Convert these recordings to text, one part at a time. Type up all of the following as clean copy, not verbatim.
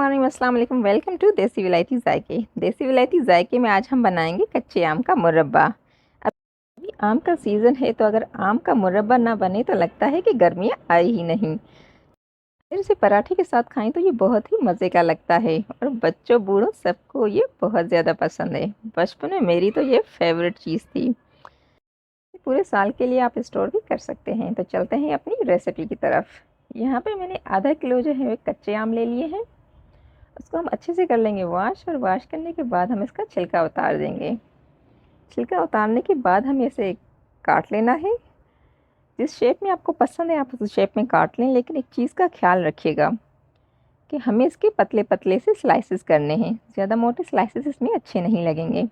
Morning, अस्सलाम वालेकुम। Welcome to देसी विलायती ज़ायके। देसी विलायती ज़ायके में आज हम बनाएंगे कच्चे आम का मुरब्बा। अभी आम का सीज़न है, तो अगर आम का मुरब्बा ना बने तो लगता है कि गर्मियाँ आई ही नहीं। फिर इसे पराठे के साथ खाएं तो ये बहुत ही मज़े का लगता है और बच्चों बूढ़ों सबको ये बहुत ज़्यादा पसंद है। बचपन में मेरी तो ये फेवरेट चीज़ थी। पूरे साल के लिए आप स्टोर भी कर सकते हैं। तो चलते हैं अपनी रेसिपी की तरफ। यहाँ पे मैंने आधा किलो जो है कच्चे आम ले लिए हैं। उसको हम अच्छे से कर लेंगे वॉश, और वॉश करने के बाद हम इसका छिलका उतार देंगे। छिलका उतारने के बाद हमें इसे काट लेना है। जिस शेप में आपको पसंद है आप उस शेप में काट लें, लेकिन एक चीज़ का ख्याल रखिएगा कि हमें इसके पतले पतले से स्लाइसेस करने हैं। ज़्यादा मोटे स्लाइसेस इसमें अच्छे नहीं लगेंगे।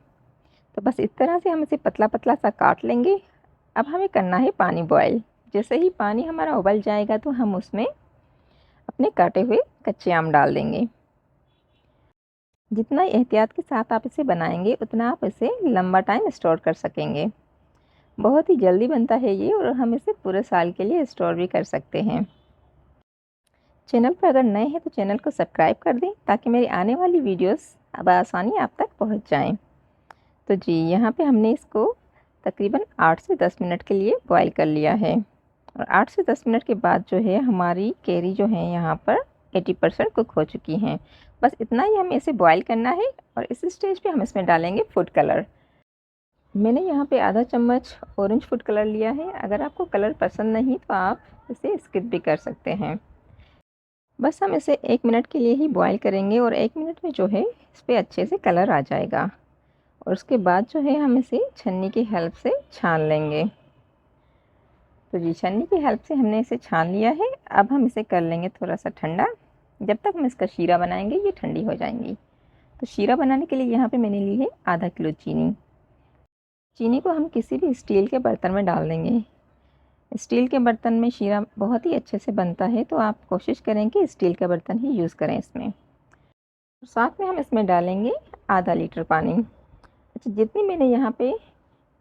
तो बस इस तरह से हम इसे पतला पतला सा काट लेंगे। अब हमें करना है पानी बॉयल। जैसे ही पानी हमारा उबल जाएगा तो हम उसमें अपने काटे हुए कच्चे आम डाल देंगे। जितना एहतियात के साथ आप इसे बनाएंगे उतना आप इसे लंबा टाइम स्टोर कर सकेंगे। बहुत ही जल्दी बनता है ये, और हम इसे पूरे साल के लिए स्टोर भी कर सकते हैं। चैनल पर अगर नए हैं तो चैनल को सब्सक्राइब कर दें ताकि मेरी आने वाली वीडियोस अब आसानी आप तक पहुंच जाएं। तो जी, यहाँ पे हमने इसको तकरीबन 8 से 10 मिनट के लिए बॉईल कर लिया है। और 8 से 10 मिनट के बाद जो है हमारी कैरी जो है यहाँ पर 80% कुक हो चुकी हैं। बस इतना ही हमें इसे बॉईल करना है। और इस स्टेज पे हम इसमें डालेंगे फूड कलर। मैंने यहाँ पे आधा चम्मच ऑरेंज फूड कलर लिया है। अगर आपको कलर पसंद नहीं तो आप इसे स्किप भी कर सकते हैं। बस हम इसे 1 मिनट के लिए ही बॉईल करेंगे, और 1 मिनट में जो है इस पर अच्छे से कलर आ जाएगा। और उसके बाद जो है हम इसे छन्नी की हेल्प से छान लेंगे। तो जी, छन्नी की हेल्प से हमने इसे छान लिया है। अब हम इसे कर लेंगे थोड़ा सा ठंडा। जब तक हम इसका शीरा बनाएंगे ये ठंडी हो जाएंगी। तो शीरा बनाने के लिए यहाँ पे मैंने ली है आधा किलो चीनी। चीनी को हम किसी भी स्टील के बर्तन में डाल देंगे। स्टील के बर्तन में शीरा बहुत ही अच्छे से बनता है, तो आप कोशिश करें कि स्टील का बर्तन ही यूज़ करें इसमें। साथ में हम इसमें डालेंगे आधा लीटर पानी। अच्छा, जितनी मैंने यहाँ पे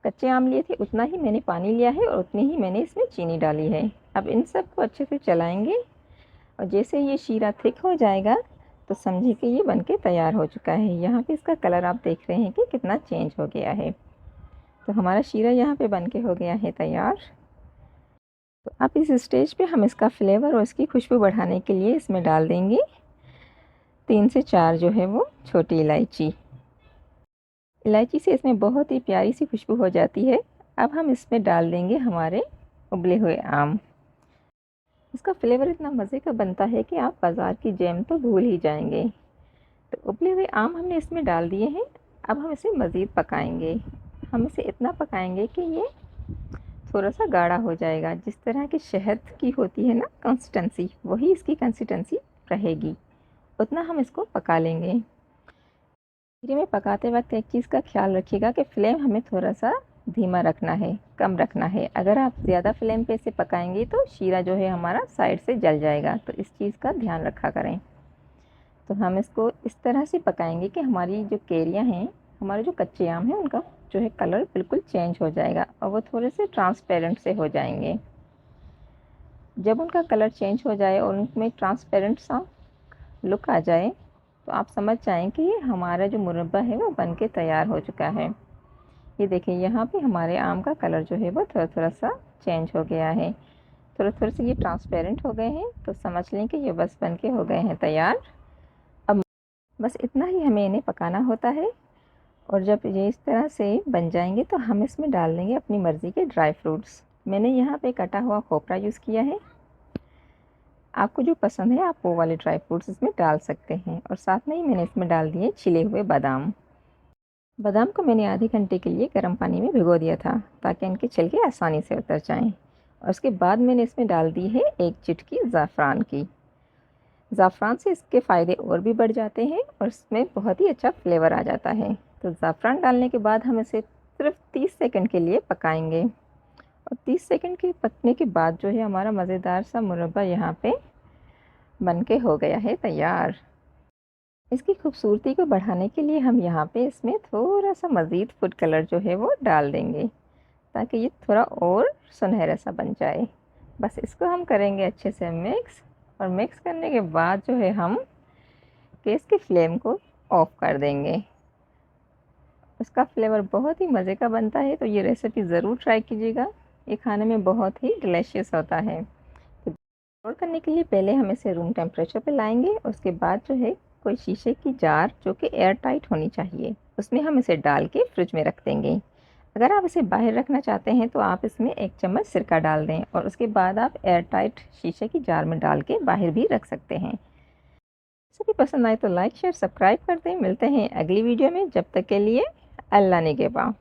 कच्चे आम लिए थे उतना ही मैंने पानी लिया है, और उतनी ही मैंने इसमें चीनी डाली है। अब इन सब को अच्छे से चलाएंगे, और जैसे ये शीरा थिक हो जाएगा तो समझिए कि ये बनके तैयार हो चुका है। यहाँ पे इसका कलर आप देख रहे हैं कि कितना चेंज हो गया है। तो हमारा शीरा यहाँ पे बनके हो गया है तैयार। तो अब इस स्टेज पे हम इसका फ्लेवर और इसकी खुशबू बढ़ाने के लिए इसमें डाल देंगे 3 से 4 जो है वो छोटी इलायची। इलायची से इसमें बहुत ही प्यारी सी खुशबू हो जाती है। अब हम इसमें डाल देंगे हमारे उबले हुए आम। इसका फ्लेवर इतना मज़े का बनता है कि आप बाज़ार की जैम तो भूल ही जाएंगे। तो उबले हुए आम हमने इसमें डाल दिए हैं। अब हम इसे मज़ीद पकाएंगे। हम इसे इतना पकाएंगे कि ये थोड़ा सा गाढ़ा हो जाएगा। जिस तरह की शहद की होती है ना कंसिस्टेंसी, वही इसकी कंसिस्टेंसी रहेगी। उतना हम इसको पका लेंगे। शीरे में पकाते वक्त एक चीज़ का ख्याल रखिएगा कि फ्लेम हमें थोड़ा सा धीमा रखना है, कम रखना है। अगर आप ज़्यादा फ्लेम पे इसे पकाएंगे तो शीरा जो है हमारा साइड से जल जाएगा। तो इस चीज़ का ध्यान रखा करें। तो हम इसको इस तरह से पकाएंगे कि हमारी जो कैरियाँ हैं, हमारे जो कच्चे आम हैं, उनका जो है कलर बिल्कुल चेंज हो जाएगा और वो थोड़े से ट्रांसपेरेंट से हो जाएंगे। जब उनका कलर चेंज हो जाए और उनमें ट्रांसपेरेंट सा लुक आ जाए तो आप समझ जाएं कि ये हमारा जो मुरब्बा है वो बनके तैयार हो चुका है। ये देखिए, यहाँ पे हमारे आम का कलर जो है वो थोड़ा थोड़ा सा चेंज हो गया है। थोड़ा थोड़ा से ये ट्रांसपेरेंट हो गए हैं, तो समझ लें कि ये बस बनके हो गए हैं तैयार। अब बस इतना ही हमें इन्हें पकाना होता है। और जब ये इस तरह से बन जाएंगे तो हम इसमें डाल देंगे अपनी मर्ज़ी के ड्राई फ्रूट्स। मैंने यहाँ पे कटा हुआ खोपरा यूज़ किया है। आपको जो पसंद है आप वो वाले ड्राई फ्रूट्स इसमें डाल सकते हैं। और साथ में ही मैंने इसमें डाल दिए छिले हुए बादाम। बादाम को मैंने आधे घंटे के लिए गर्म पानी में भिगो दिया था ताकि इनके छिलके आसानी से उतर जाएं। और उसके बाद मैंने इसमें डाल दी है 1 चिटकी ज़ाफ़रान की। ज़ाफ़रान से इसके फ़ायदे और भी बढ़ जाते हैं और इसमें बहुत ही अच्छा फ्लेवर आ जाता है। तो ज़ाफ़रान डालने के बाद हम इसे सिर्फ 30 सेकंड के लिए पकाएंगे। और 30 सेकंड के पकने के बाद जो है हमारा मज़ेदार सा मुरब्बा यहाँ पे बनके हो गया है तैयार। इसकी खूबसूरती को बढ़ाने के लिए हम यहाँ पे इसमें थोड़ा सा मज़ीद फूड कलर जो है वो डाल देंगे ताकि ये थोड़ा और सुनहरा सा बन जाए। बस इसको हम करेंगे अच्छे से मिक्स। और मिक्स करने के बाद जो है हम के इसकी फ्लेम को ऑफ कर देंगे। इसका फ्लेवर बहुत ही मज़े का बनता है, तो ये रेसिपी ज़रूर ट्राई कीजिएगा। ये खाने में बहुत ही डिलीशियस होता है। तो स्टोर करने के लिए पहले हम इसे रूम टेम्परेचर पे लाएंगे। उसके बाद जो है कोई शीशे की जार जो कि एयर टाइट होनी चाहिए, उसमें हम इसे डाल के फ्रिज में रख देंगे। अगर आप इसे बाहर रखना चाहते हैं तो आप इसमें 1 चम्मच सिरका डाल दें और उसके बाद आप एयर टाइट शीशे की जार में डाल के बाहर भी रख सकते हैं। रेसिपी पसंद आए तो लाइक शेयर सब्सक्राइब कर दें। मिलते हैं अगली वीडियो में, जब तक के लिए अल्लाह निगहबान।